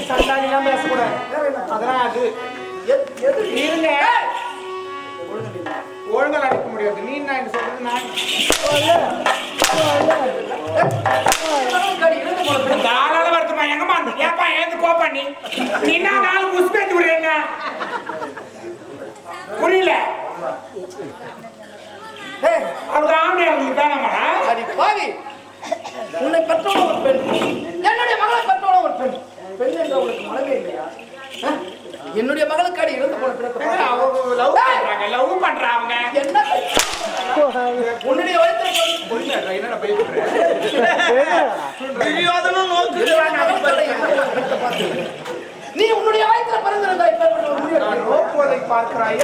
சண்டாலிலாம் பேசக்கூடாது. அதெல்லாம் அது இருங்க, ஒழுங்கா அடிக்க முடியாது. நீ நான் சொல்றது நான் தாராள வருத்தமா எங்கம்மா ஏப்பா ஏந்து கோப்பா நீ நான் நாலு புஷ்பேத்தி விடுறேங்க புரியல. அவளுக்கு ஆம்பளை அவங்களுக்கு தானம்மா பாவி. உன்னை பெற்றோட ஒரு பெண், என்னுடைய மகளை பெற்றோட ஒரு பெண். பெண் என்ற உங்களுக்கு மனமே இல்லையா? என்னுடைய மகளுக்கு அடி இருந்து போன பிறகு அவங்க லவ் பண்றாங்க. என்ன உன்னுடைய வயசுல என்னடா பேசுறேன் நீ உன்னுடைய வயசுல பிறந்திருந்தா இப்ப பார்க்கிறாய்.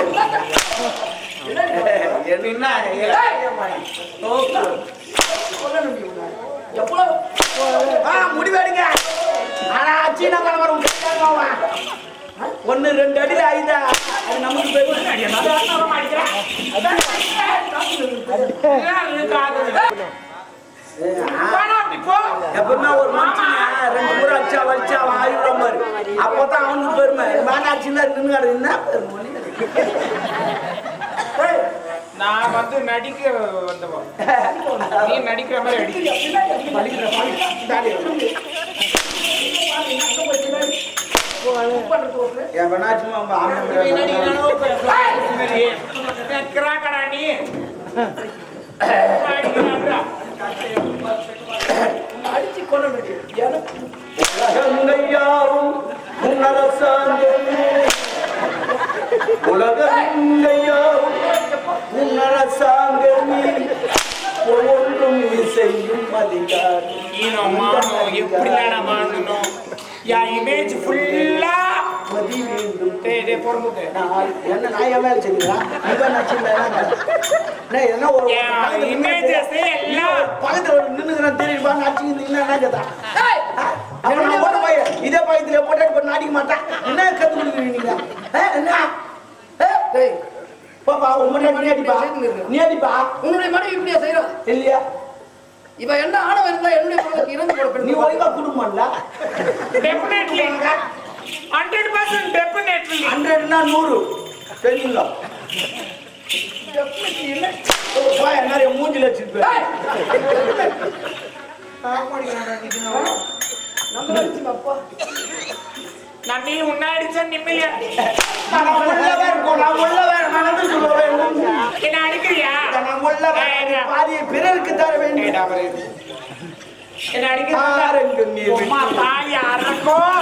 முடிவெடுங்க. ஆனா சீனா கலவரம் ஒன்னு ரெண்டு அடியில ஆயுதா அது நமக்கு எப்பவுமே ஒரு மனுஷன் ரெண்டு முறை அச்சா வச்சா ஆயுதம் பாரு. அப்பதான் அவனுக்கு பெருமை. வேணாச்சுன்னா நின்று என்ன பெருமை. நான் வந்து நடிக்க வந்தவன், நீ நடிக்கிற மாதிரி அடிச்சு கொண்டு ஒவ்வொன்றும் செய்யும் இமேஜ் ஃபுல்லா என்ன நான் வேலை செய்யுங்களா பக்கத்துல நின்னுங்கிறேன் தெரியுமா இதே பக்கத்துல போட்டு நாடிக்க மாட்டேன். என்ன கத்து கொடுக்குறீங்க பாப்பா உன்னுடைய அடிப்பா நீ அடிப்பா உன்னுடைய மனைவி இப்படியா செய்யறோம் இல்லையா? இப்ப என்ன ஆணவம் இருந்தா என்னுடைய மகளுக்கு இறந்து போட நீ ஒழுங்கா குடும்பம்ல டெஃபினெட்லி 100% டெஃபினெட்லி 100னா 100 தெரியுங்களா? டெஃபினெட்லி இல்ல ஓ நிறைய மூஞ்சில வச்சிருப்ப நம்ம அடிச்சு அப்பா நான் நீ உன்னை அடிச்சா நிம்மதியா என்ன அடிக்கிறியா? பாதியை பிறருக்கு தர வேண்டும். என்ன அடிக்கிறா தாய் அறக்கும்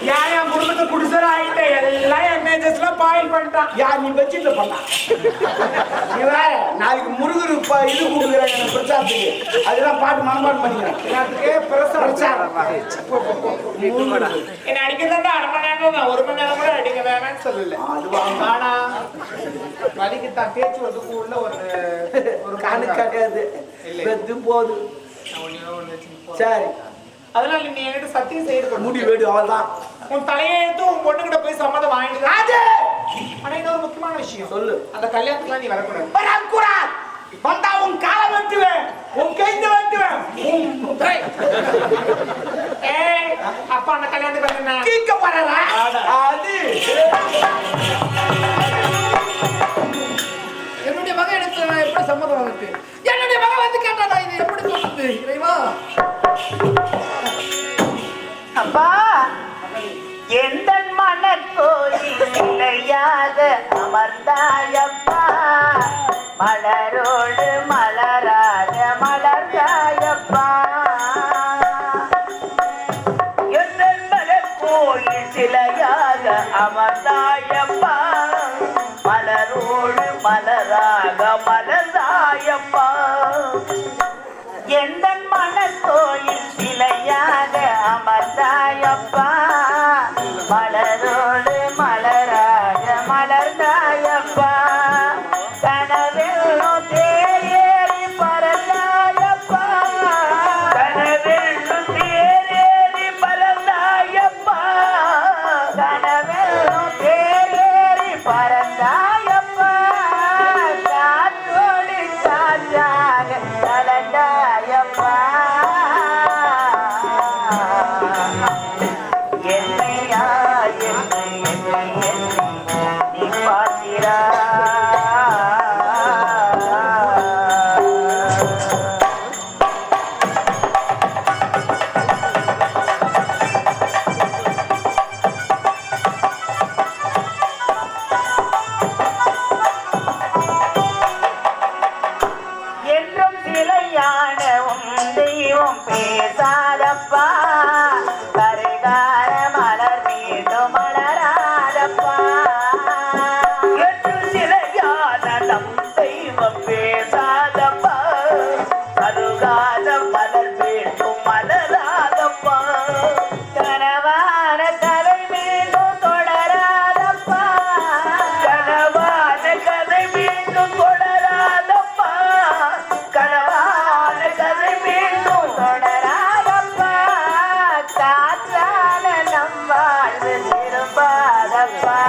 யார் என் குடும்பத்தை குடிசர் ஆயிட்ட எல்லாம் எம்ஏஜஸ்ல பாயில் பண்ணிட்டான். யார் நீ வச்சுட்டு பண்ணா நாளைக்கு முருகர் இது கொடுக்குறாங்க பிரச்சாரத்துக்கு. அதெல்லாம் பாட்டு மனப்பாடம் பண்ணிக்கிறேன். என்ன அடிக்கிறதா 1/2 மணி நேரம் 1 மணி நேரம் கூட அடிக்க வேணாம்னு சொல்லல. ஆனா வலிக்கு தான் பேச்சு உள்ள ஒரு கணக்கு கிடையாது. போது சரி அதனால நீ என்கிட்ட சத்தியம் செய்து முடிவு வேடு. அவள்தான் உன் தலையெழுத்து உன் பொண்ணுகிட்ட போய் சம்மதம் வாங்கிட்டு. ஆனா இன்னொரு முக்கியமான விஷயம் சொல்லு. அந்த கல்யாணத்துக்குலாம் நீ வரக்கூடாது. வந்தா உன் காலை வெட்டுவேன், உன் கைந்து வெட்டுவேன். அப்பா அந்த கல்யாணத்துக்கு வந்து கீக்க போறா அது என்னுடைய மகன் எடுத்து நான் எப்படி சம்மதம் வாங்கிட்டு என்னுடைய மகன் வந்து கேட்டா நான் இதை எப்படி சொல்றது? இறைவா அப்பா எந்த மனக்கோயிலையாக அமர்ந்தாயப்பா மலரோடு மலராக மலர்ந்தாயப்பா எந்த மனக்கோயில் சிலையாக அமர்ந்தாயப்பா மலரோடு மலராக மலர்ந்தாயப்பா எந்த மனக்கோயில் சிலையாக அமர்ந்தாயப்பா மலரோடு மலராக மலர்ந்தாயப்பா கனவெல்லும் தேரேறி பறந்தாயப்பா கனவெல்லும் தேரேறி பறந்தாயப்பா கனவெல்லும் தேரேறி பறந்தாயப்பா காற்றோடு காற்றாக கலந்தாயப்பா என்றும் சிலையான தெய்வம் பேசாதப்பா கரைகார மலர் மீண்டும் மலராதப்பா என்றும் சிலையான நம் தெய்வம் பேசாதப்பா கருகாத மலர் மீண்டும் மலராதப்பா கனவான கதை மீண்டும் தொடராதப்பா கனவான கதை மீண்டும் தொடராதப்பா கனவான கதை மீண்டும் தொடராதப்பா காற்றான நம் வாழ்வு திரும்பாதப்பா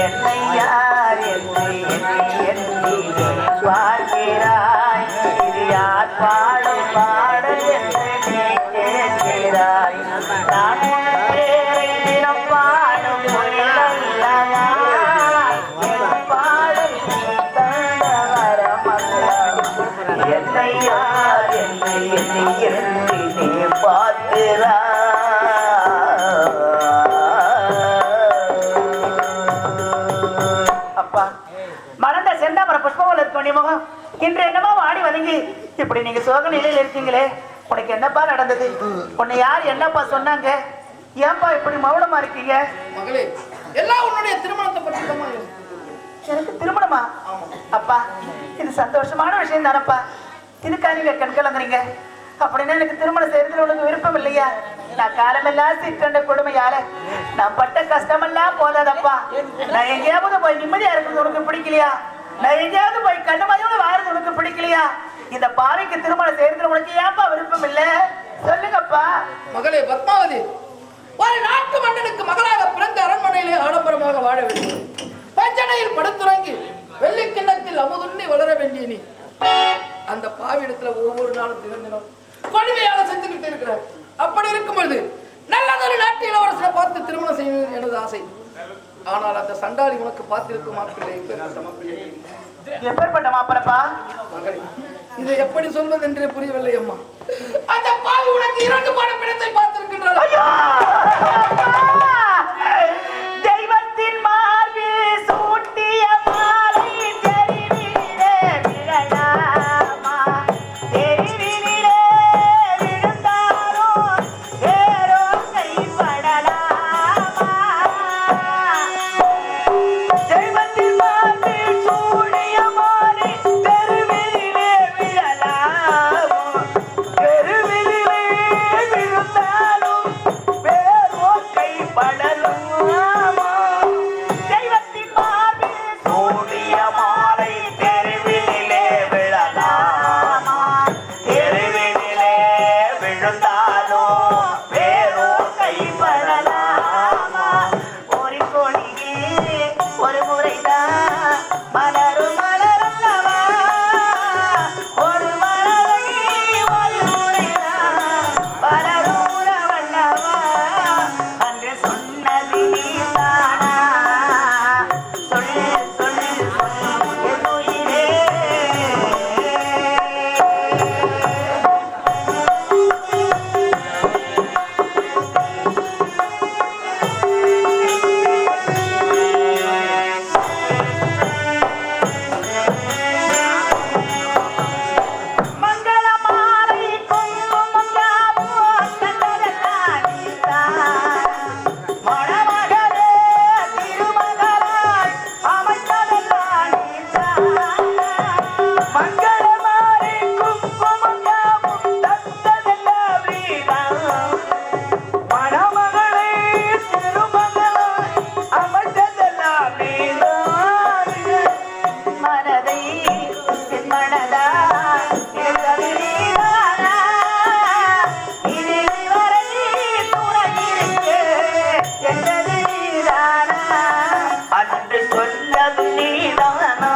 என்னை யார் என்னை பார்க்கிறாய் இது யார் பாடும் பாடல் என்று நீ கேட்கிறாய் நான் பேரை தினம் பாடும் முயலல்லவா என் பாடல் நீ தந்த வரமல்லா என்னை யார் என்னை நீ பார்க்கிறாய் அப்பா மலர்ந்த செந்தாமர புஷ்பங்கள் இருக்க முகம் இன்று என்னமோ வாடி வதங்கி இப்படி நீங்க சோக நிலையில இருக்கீங்களே உனக்கு என்னப்பா நடந்தது உன்னை யார் என்னப்பா சொன்னாங்க ஏன்பா இப்படி மௌனமா இருக்கீங்க மகளே எல்லாம் உன்னுடைய திருமணத்தை பற்றி தான் எனக்கு திருமணமா அப்பா இது சந்தோஷமான விஷயம் தானப்பா இதுக்கா நீங்க கண்கலங்குறீங்க அப்படின்னா எனக்கு திருமணம் செய்யறதுல உனக்கு விருப்பம் இல்லையா நான் காலமெல்லாம் சிக்கண்ட கொடுமையால நான் பட்ட கஷ்டமெல்லாம் போதாதப்பா நான் எங்கேயாவது போய் நிம்மதியா இருக்கிறது உனக்கு பிடிக்கலையா நான் எங்கேயாவது போய் கண்ணமதியோட வாரது உனக்கு பிடிக்கலையா இந்த பாவைக்கு திருமணம் செய்யறதுல உனக்கு ஏன்பா விருப்பம் இல்ல சொல்லுங்கப்பா மகளே பத்மாவதி ஒரு நாட்டு மன்னனுக்கு மகளாக பிறந்த அரண்மனையிலே ஆடம்பரமாக வாழ வேண்டும் பஞ்சனையில் படுத்துறங்கி வெள்ளி கிண்ணத்தில் அமுதுண்ணி வளர வேண்டிய நீ அந்த பாவிடத்துல ஒவ்வொரு நாளும் தினம் கொடுமையாக செஞ்சுக்கிட்டு இருக்கிறார் அப்படி இருக்கும்பொழுது நல்லதொரு நாட்டு இளவரசரை பார்த்து திருமணம் செய்வது எனது ஆசை ஆனால் அந்த சண்டாளி உனக்கு பார்த்திருக்கும் மாப்பிள்ளை எப்பேற்பட்ட மாப்பிளப்பா இதை எப்படி சொல்வது என்று புரியவில்லை அம்மா அந்த பாவி உனக்கு 2 பாட பிணத்தை பார்த்திருக்கின்றார் தெய்வத்தின் மார்பில் சூட்டிய மாலை தெரிவிலே விழலாமா தெரிவிலே விழுந்தாரோ வேறோ கைப்படலாமா தெய்வத்தின் மார்பில் சூடிய மாலை தெருவிலே விழலாமோ தெருவிலே விழுந்தாலும் வேறோ கைப்படலாமா தெய்வத்தின் மார்பில் சூடிய மாலை தெருவிலே விழலாமா தெருவிலே விழுந்தாலோ வேறோ கைப்படலாமா ஒரு கோடியே ஒரு முறைதான் மலரும் மலரல்லவா ஒரு மலரை ஒரு முறைதான் மலரும் உறவல்லவா அன்று சொன்னது நீதானா சொல்லு சொல்லு சொல்லு என் உயிரே மங்கள மாலை குங்குமம் யாவும் கண்டதெல்லாம் நீதான். மணமகளே திருமகளாய் அமைத்ததெல்லாம் நீதான். மங்கள மாலை குங்குமம் யாவும் தந்ததெல்லாம் நீதான். மணமகளே திருமகளாய் அமைத்ததெல்லாம் நீதான். மனதை என் மனதா என்பது நீதானா இதில் வரை துணையிருக்க என்பது நீதானா அன்று சொன்னது நீதானா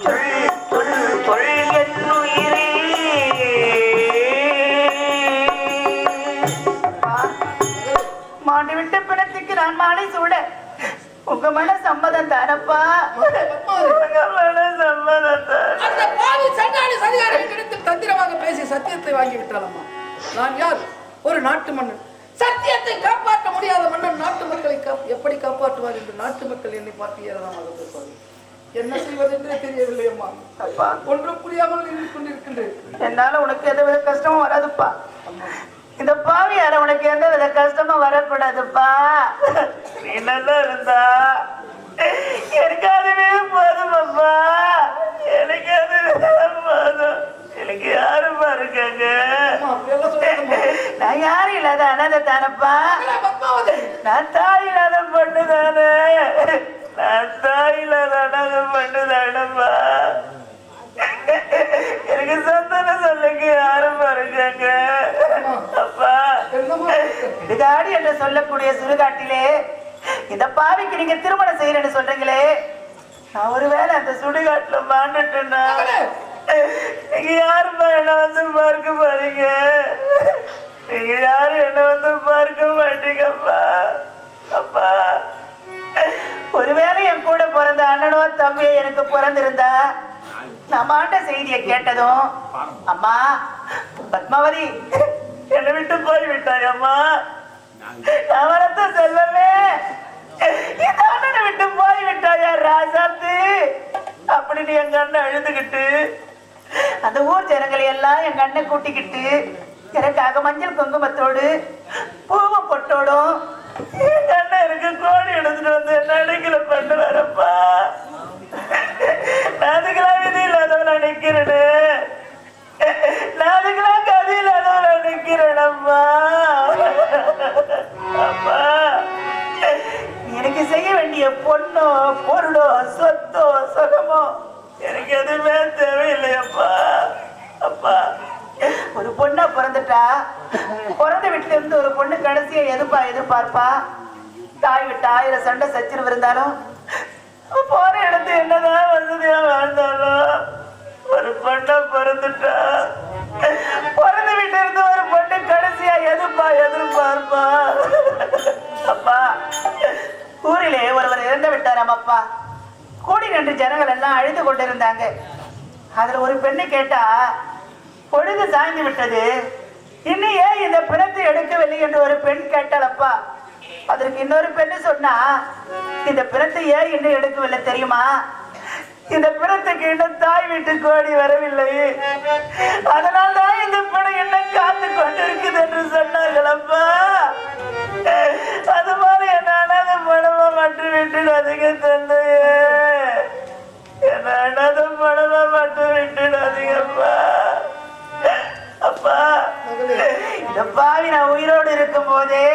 சொல் சொல் சொல் என் உயிரே மாண்டு விட்ட பிணத்துக்கு நான் மாலை சூட உங்க உங்க மன சம்மதம் தானப்பா? உங்க மன சம்மதம் தான். அந்த பாவி சண்டாளி சதிகாரம் கிடைத்து தந்திரமாக பேசி சத்தியத்தை வாங்கி விட்டாலம்மா. நான் யார்? ஒரு நாட்டு மன்னன். சத்தியத்தை காப்பாற்ற முடியாத மன்னன் நாட்டு மக்களை எப்படி காப்பாற்றுவார் என்று நாட்டு மக்கள் என்னை பார்த்து ஏறலாம். என்ன செய்வதென்றே தெரியவில்லை அம்மா. அப்பா ஒன்றும் புரியாமல் நின்று கொண்டிருக்கின்றேன். என்னால உனக்கு எந்த வித கஷ்டமும் வராதுப்பா. இந்த பாவியார உனக்கு எந்த வித கஷ்டமும் வரக்கூடாதுப்பா. நீ நல்லா இருந்தா எனக்கு அதுவே போதும் அப்பா. எனக்கு அதுவே போதும். எனக்கு யாருப்பா இருக்காங்க? நான் யாரும் இல்லாத அனாதை தானப்பா. நான் தாய் இல்லாத பொண்ணு தானே. நான் தாய் இல்லாத அனாதை பொண்ணு தானப்பா. எனக்கு சொந்தம் சொல்லுங்க யாருப்பா இருக்காங்க? அப்பா இடுகாடி என்று சொல்லக்கூடிய சுடுகாட்டிலே இந்த பாவிக்கு நீங்க திருமணம் செய்யறேன்னு சொல்றீங்களே, நான் ஒருவேளை அந்த சுடுகாட்டுல மாண்டுட்டேன்னா நீங்க யாருப்பா என்ன வந்து பார்க்க போறீங்க? நீங்க யாரும் என்ன வந்து பார்க்க மாட்டீங்கப்பா. அப்பா ஒருவேளை என் கூட பிறந்த அண்ணனோ தம்பியோ எனக்கு பிறந்திருந்தா நான் மாண்ட செய்தியை கேட்டதும், அம்மா பத்மாவதி என்னை விட்டு போய் விட்டாய் அம்மா, நான் வளர்த்த செல்லவே இந்த அண்ணனை விட்டு போய் விட்டாயா ராசாத்து அப்படின்னு எங்க அண்ணன் அழுதுகிட்டு அந்த ஊர் ஜனங்களை எல்லாம் எங்க அண்ணன் கூட்டிக்கிட்டு எனக்காக மஞ்சள் குங்குமத்தோடு பூவும் பொட்டோடும் எங்க அண்ணன் எனக்கு கோடி எடுத்துட்டு வந்து என்ன அடைக்கல பண்ணு வரப்பா. நான் அதுக்கெல்லாம் விதி இல்லாதவன் நிக்கிறேன்னு, நான் அதுக்கெல்லாம் கதி இல்லாதவன் நிக்கிறேனப்பா. அப்பா எனக்கு செய்ய வேண்டிய பொண்ணோ பொருளோ சொத்தோ சுகமோ எனக்கு எதுவுமே தேவையில்லையப்பா. அப்பா ஒரு பொண்ணா பிறந்துட்டா பிறந்த வீட்டுல இருந்து ஒரு பொண்ணு கடைசியா எதிர்பார்ப்பா. தாய் விட்டு 1000 சண்டை சச்சிரம் இருந்தாலும் போற இடத்து என்னதான் வசதியா வாழ்ந்தாலும் ஒரு பொண்ணா பிறந்துட்டா பிறந்த வீட்டுல இருந்து ஒரு பொண்ணு கடைசியா எதிர்பார்ப்பா. அப்பா ஊரிலே ஒருவர் இறந்து விட்டாராம் அப்பா. கூடி நின்று ஜனங்கள் எல்லாம் அழுது கொண்டிருந்தாங்க. அதுல ஒரு பெண்ணு கேட்டா, பொழுது சாய்ந்து விட்டது, இன்னும் ஏன் இந்த பிணத்தை எடுக்கவில்லை என்று ஒரு பெண் கேட்டாளப்பா. அதற்கு இன்னொரு பெண்ணு சொன்னா, இந்த பிணத்தை ஏன் இன்னும் எடுக்கவில்லை தெரியுமா? இந்த பிணத்துக்கு இன்னும் தாய் வீட்டு கோடி வரவில்லை, அதனால்தான் இந்த பிணம் இன்னும் காத்து கொண்டிருக்குது என்று சொன்னார்களப்பா. அது மாதிரி என்ன அனாத பணமா மட்டும் விட்டுடாதீங்க தந்தையே, என்ன அனாத பணமா மட்டும் விட்டுடாதீங்கப்பா. அப்பா இந்த பாவி நான் உயிரோடு இருக்கும் போதே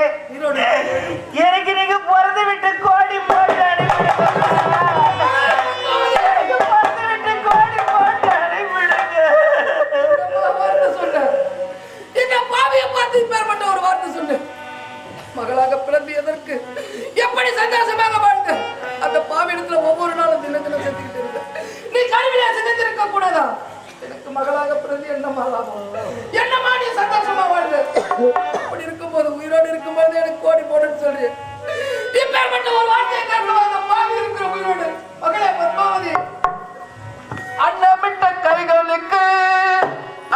எனக்கு நீங்க பிறந்து விட்டு கோடி போட்டு ஒரு வார்த்தை சொல்லு. மகளாக பிறந்து எதற்கு எப்படி சந்தோஷமாக வாழ்ந்த அந்த பாவிடத்துல ஒவ்வொரு நாளும் தினம் தினம் செத்துக்கிட்டு இருந்த நீ கருவில சிதைந்திருக்க கூடாதா? எனக்கு மகளாக பிறந்து என்னமா நீ சந்தோஷமா வாழ்ந்த? அப்படி இருக்கும்போது உயிரோடு இருக்கும்போது எனக்கு கோடி போடுன்னு சொல்றேன். இப்பேற்பட்ட ஒரு வார்த்தையை காரணமாக அந்த பாவி இருக்கிற உயிரோடு மகளே பத்மாவதி, அன்னமிட்ட கைகளுக்கு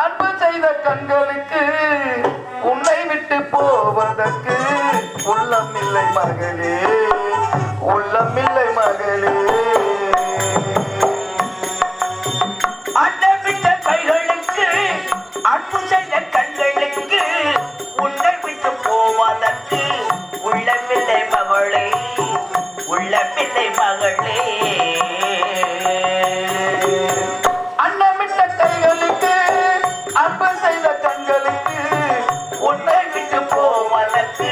அன்பு செய்த கண்களுக்கு உன்னை விட்டு போவதற்கு உள்ளமில்லை மகளே, உள்ளமில்லை மகளே. அன்னமிட்ட கைகளுக்கு அன்பு செய்த கண்களுக்கு உன்னை விட்டு போவதற்கு உள்ளமில்லை மகளே, உள்ளமில்லை மகளே. அன்னமிட்ட கைகளுக்கு அன்பு செய்த கண்களுக்கு உன்னை விட்டு போவதற்கு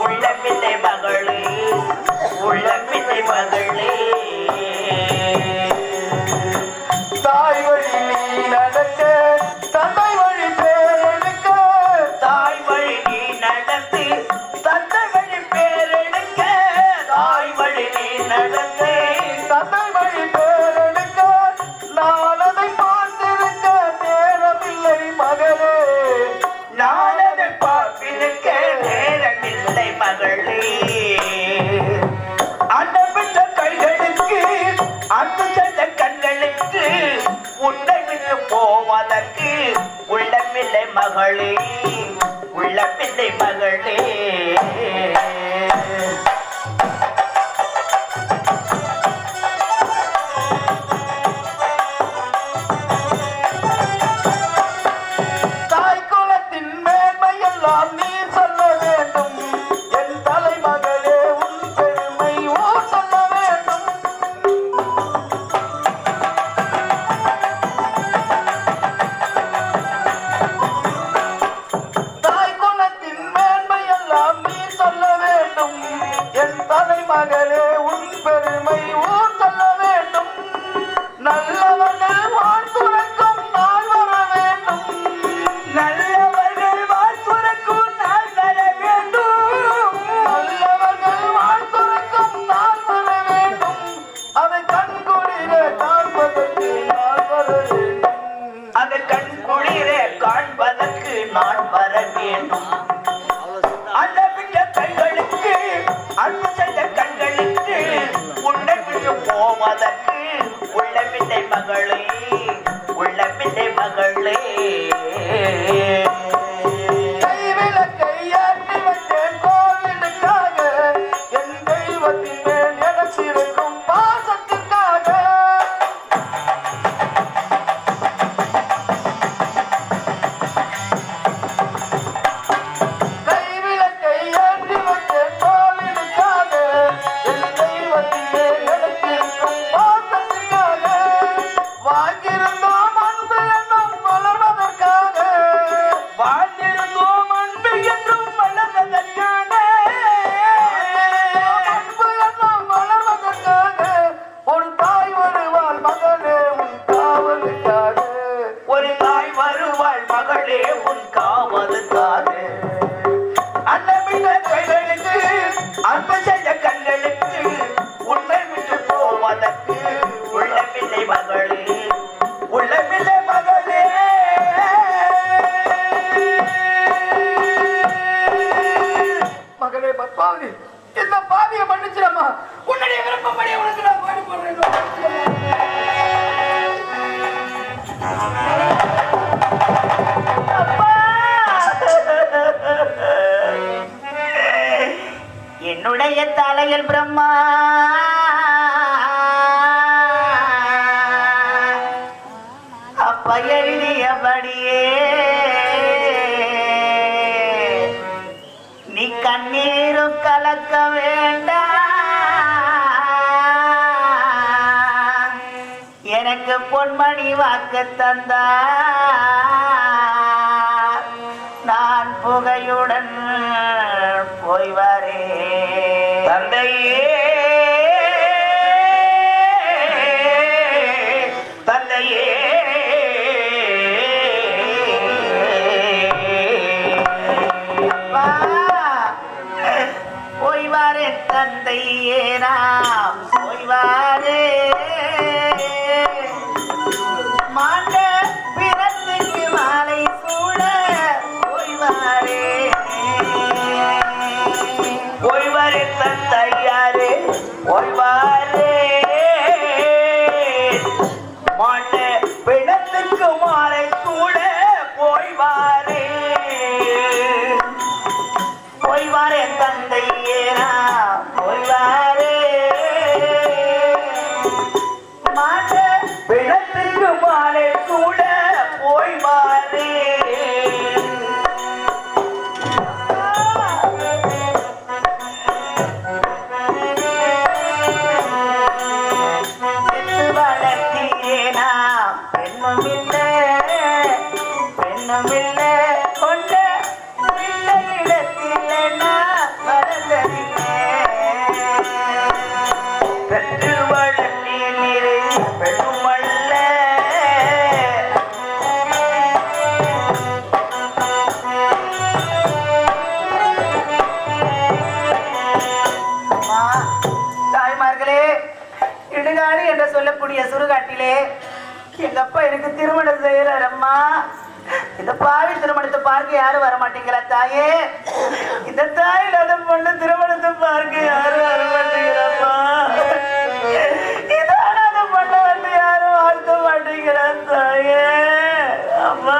உள்ளமில்லை மகளே, உள்ளமில்லை மகளே. தாய் வழி நீ நடக்க தந்தை வழி பேரெடுக்க, தாய் வழி நீ நடந்து தந்தை வழி பேரெடுக்க, தாய் வழி நீ நடந்து தந்தை வழி பேரெடுக்க நான் அதை பார்த்திருக்க நேரமில்லை மகளே, நான் அதை பார்த்திருக்க நேரமில்லை மகளே. அன்னமிட்ட மகளே உள்ள பிள்ளை மகளே மகளே உன் பெருமை ஊர் சொல்ல வேண்டும் நல்லவர்கள் வாழ்த்துரைக்கும் நாள் வர வேண்டும் நல்லவர்கள் வாழ்த்துரைக்கும் நாள் வர வேண்டும் நல்லவர்கள் வாழ்த்துரைக்கும் நாள் வர வேண்டும் அதை கண்குளிர காண்பதற்கு நாள் வர வேண்டும் அதை கண்குளிர காண்பதற்கு நாள் வர வேண்டும் அளவிட்ட கைகளுக்கு அன்பு செய்த கண்களுக்கு உன்னை விட்டு போவதற்கு உள்ளமில்லை மகளே உள்ளமில்லை மகளே கைவிளக்கை ஏற்றி வைத்தேன் கோவிலுக்காக என் தெய்வத்தின் மேல் எனச்சிருக்கும் பாசத்திற்காக அன்பு செய்த கண்களுக்கு உன்னை விட்டு போவதற்கு உள்ளமில்லை மகளே உள்ளமில்லை மகளே மகளே பத்மாவதி இந்த பாவியை மன்னிச்சிடமா உன்னுடைய விருப்பப்படி உனக்கு நான் பாடி போடுறேன் என்னுடைய தலையில் பிரம்மா அப்ப எழுதியபடியே நீ கண்ணீரும் கலக்க வேண்டாம் எனக்கு பொன்மணி வாக்கு தந்தா நான் புகையுடன் போய் வரே தந்தையே தந்தையே போய் வாரே தந்தையே நாம் போய் வாரே மாண்ட பிறத்துக்கு மாலை சூட போய் வாரே ஓய்வாரே தந்தையாரே ஓய்வாரே மாண்ட பிணத்துக்கு மாலை கூட போய்வாரே ஓய்வாரே தந்தையேனா ஓய்வாரே மாண்ட பிணத்துக்கு மாலை கூட போய்வாரே பெண்ணுமில்லை கொண்ட இடத்தில் வரதில்லை பெற்று வளர்த்தீரே பெண்ணுமல்ல தாய்மார்களே இடுகாடு என்று சொல்லக்கூடிய சுடுகாட்டிலே எங்க அப்பா எனக்கு திருமணம் செய்யறாரு அம்மா இந்த பாவி திருமணத்தை பார்க்க யாரும் வர மாட்டேங்கிறா தாயே இந்த தாயில் அதை பொண்ணு திருமணத்தை பார்க்க யாரும் வர மாட்டேங்கிறப்பா இதான அந்த பொண்ணை வந்து யாரும் வாழ்த்த மாட்டேங்கிறா தாயே அம்மா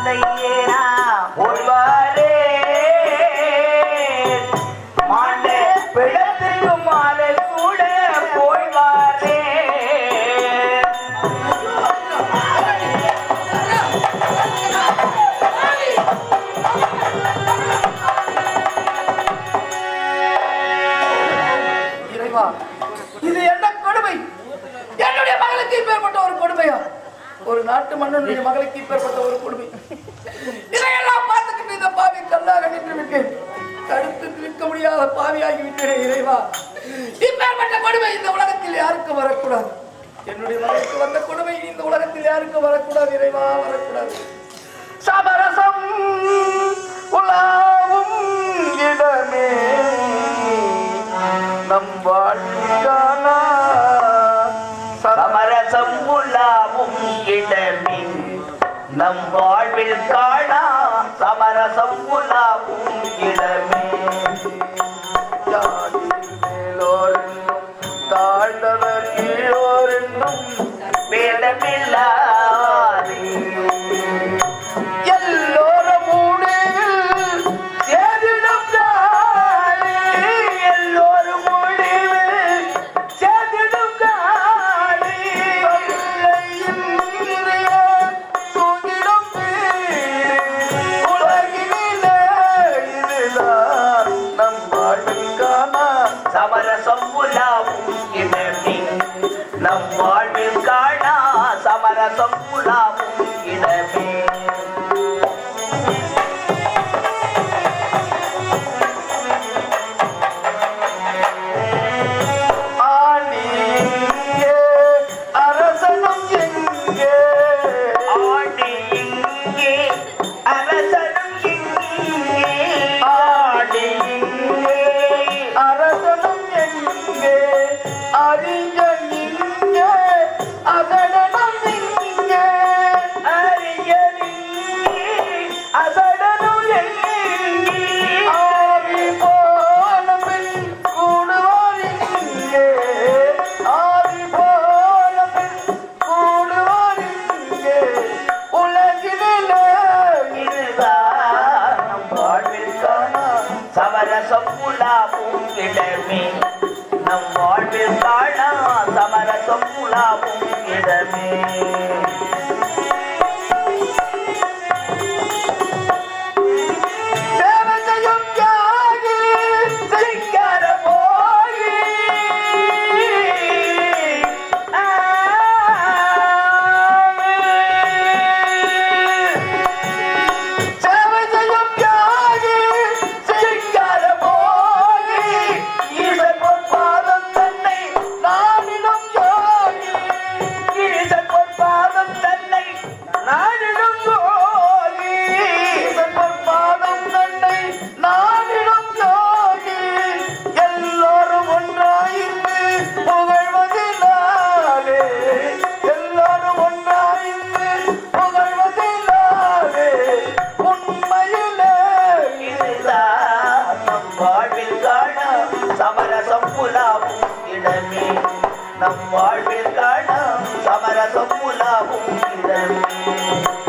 மாலையேனா ஒருவாரே மாண்ட பிழத்துக்கு மாலை கூட போய்வாரே. இறைவா, இது என்ன கொடுமை? என்னுடைய மகளுக்கு இப்பேற்பட்ட ஒரு கொடுமையா? ஒரு நாட்டு மன்னனுடைய மகளுக்கு இப்பேற்பட்ட ஒரு கொடுமை. இதையெல்லாம் பார்த்துக்கிட்டு இந்த பாவி கல்லாக நின்று விட்டேன். தடுத்து நிற்க முடியாத பாவியாகி விட்டேன். இறைவா, இப்பேற்பட்ட கொடுமை இந்த உலகத்தில் யாருக்கும் வரக்கூடாது. என்னுடைய மகளுக்கு வந்த கொடுமை இந்த உலகத்தில் யாருக்கும் வரக்கூடாது. இறைவா, வரக்கூடாது. சமரசம் உலாவும் இடமே நம் வாழ்க்கைக்கான சமரசம் உலாவும் இடமே நம் வாழ்வில் காணா சமரசம் உலாவும் இடமே. மேலோரென்னும் தாழ்ந்தவர் கீழோரென்னும் வேதமில்லாதே எல்லோரும் முடிவில் சேதிடும் காலை எல்லோரும் முடிவில் சேதிடும் காலை இன்றைய தூங்கிடும் வீடு உலகினிலே இதுதான் நம் வாழ்விற்கான சமரசம் உலாவும் இடமே நம் வாழ்வில் காணா சமரசம் உலாவும் இடமே. ஆணியே அரசனும் எங்கே ஆடி இங்கே அரசனும் இங்கே ஆடி இங்கே அரசனும் எங்கே அறிஞன் இங்கே அசடனும் இங்கே அரியனிங்கே அசடனும் எங்கே ஆவி போன பின் கூடுவார் இங்கே ஆவி போன பின் கூடுவார் இங்கே உலகினிலே இதுதான் நம் வாழ்வில் காணா சமரசம் உலாவும் இடமே நம் வாழ்வில் காணா சமரசம் உலாவும் இடமே. சேவை செய்யும் தியாகி சிங்கார போகி சேவை செய்யும் தியாகி சிங்கார போகி ஈசன் பொற்பாதம் தன்னை நானிடும் யோகி ஈசன் பொற்பாதம் தன்னை நாடிடும் யோகி ஈசன் பொற்பாதம் தன்னை நானிடும் யோகி எல்லோரும் ஒன்றாயிருந்து புகழ்வதினாலே எல்லோரும் ஒன்றாயிருந்து புகழ்வதினாலே உண்மையிலே இதுதான் நம் வாழ்வில் காணா சமரசம் உலாவும் இடமே நம் வாழ்வில் காணா சமரசம் உலாவும் இடமே.